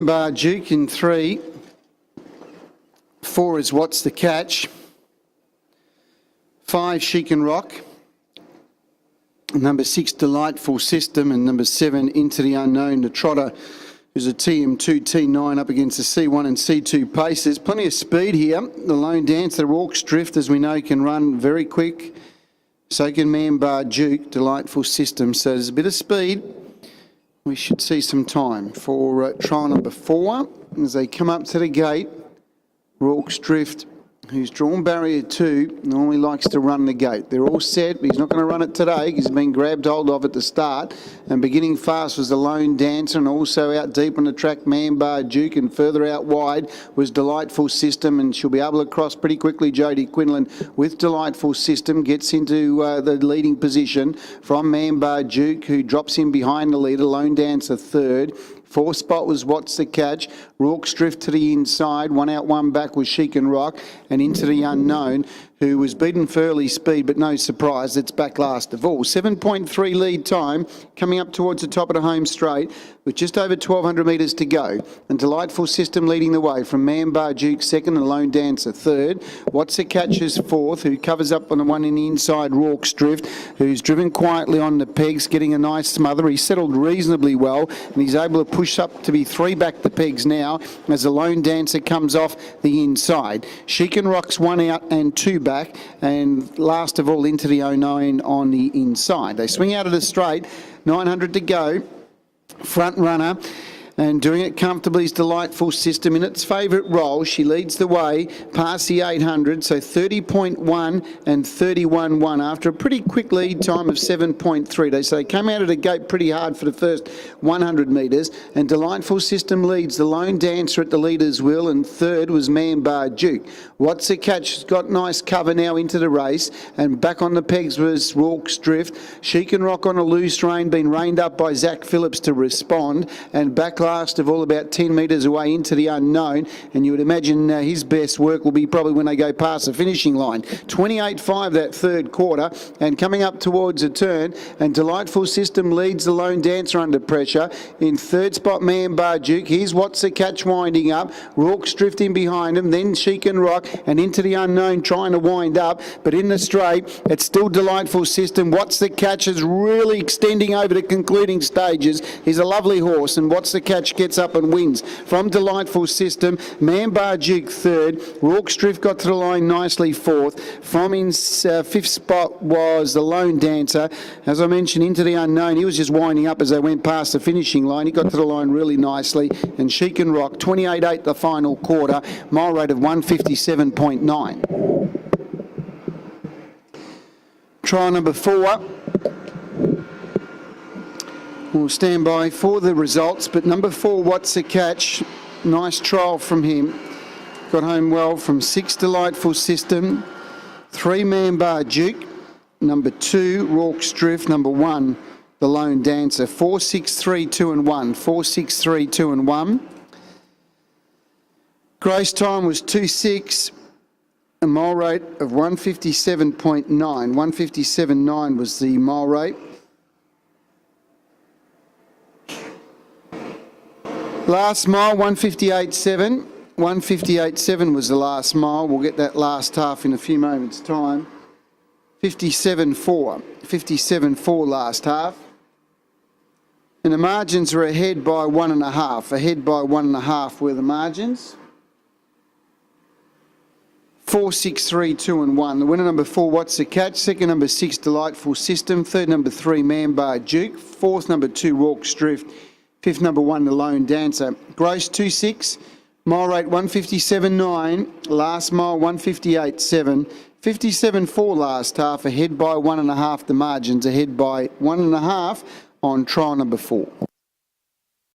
Bar Duke in 3. 4 is What's the Catch. 5, She Can Rock. Number 6, Delightful System. And number 7, Into the Unknown, the trotter, who's a TM2, T9 up against the C1 and C2 paces. Plenty of speed here. The Lone Dancer, Rorke's Drift, as we know, can run very quick. So can Bar Duke, Delightful System. So there's a bit of speed. We should see some time for trial number 4 as they come up to the gate. Rorke's Drift, who's drawn barrier 2, normally likes to run the gate. They're all set, but he's not going to run it today. He's been grabbed hold of at the start. And beginning fast was the Lone Dancer, and also out deep on the track, Bar Duke, and further out wide was Delightful System, and she'll be able to cross pretty quickly. Jodie Quinlan with Delightful System gets into the leading position from Bar Duke, who drops in behind the leader. Lone Dancer third. 4th spot was What's the Catch. Rorke's Drift to the inside. 1 out, 1 back was She Can Rock. And Into the Unknown, who was beaten for early speed, but no surprise, it's back last of all. 7.3 lead time, coming up towards the top of the home straight, with just over 1,200 metres to go. And Delightful System leading the way from Bar Duke second and Lone Dancer third. What's the Catch is 4th, who covers up on the one in the inside, Rorke's Drift, who's driven quietly on the pegs, getting a nice smother. He's settled reasonably well, and he's able to push up to be 3 back the pegs now as the Lone Dancer comes off the inside. She Can Rock's 1 out and 2 back, and last of all Into the Unknown on the inside. They swing out of the straight, 900 to go. Front runner, and doing it comfortably is Delightful System in its favourite role. She leads the way past the 800, so 30.1 and 31.1 after a pretty quick lead time of 7.3. So they came out of the gate pretty hard for the first 100 metres, and Delightful System leads. The Lone Dancer at the leader's wheel, and third was Bar Duke. What's the Catch has got nice cover now into the race, and back on the pegs was Rorke's Drift. She Can Rock on a loose rein, been reined up by Zach Phillips to respond, and back last of all about 10 metres away Into the Unknown, and you would imagine his best work will be probably when they go past the finishing line. 28.5 that third quarter, and coming up towards a turn, and Delightful System leads the Lone Dancer under pressure. In third spot, Bar Duke. Here's What's the Catch winding up. Rorke's Drift in behind him, then She Can Rock, and Into the Unknown trying to wind up, but in the straight, it's still Delightful System. What's the Catch is really extending over the concluding stages. He's a lovely horse, and What's the Catch gets up and wins from Delightful System. Bar Duke third. Rorke's Drift got to the line nicely fourth. From in 5th spot was the Lone Dancer. As I mentioned, Into the Unknown, he was just winding up as they went past the finishing line. He got to the line really nicely, and She Can Rock 28.8 the final quarter, mile rate of 157.9. Trial number 4. We'll stand by for the results, but number 4, What's the Catch? Nice trial from him. Got home well from 6, Delightful System. 3, Bar Duke. Number 2, Rorke's Drift. Number 1, the Lone Dancer. 4, 6, 3, 2 and 1. 4, 6, 3, 2 and 1. Grace time was 2.6. A mile rate of 157.9. 157.9 was the mile rate. Last mile, 158.7. 158.7 was the last mile. We'll get that last half in a few moments' time. 57.4. 57.4 last half. And the margins are ahead by 1.5. Ahead by 1.5 were the margins. 4, 6, 3, 2 and 1. The winner number 4, What's the Catch? Second number 6, Delightful System. Third number 3, Bar Duke. Fourth number 2, Rorke's Drift. 5th number 1, the Lone Dancer. Gross 2.6, mile rate 157.9, last mile 158.7, 57.4 last half, ahead by 1.5 the margins, ahead by 1.5 on trial number 4.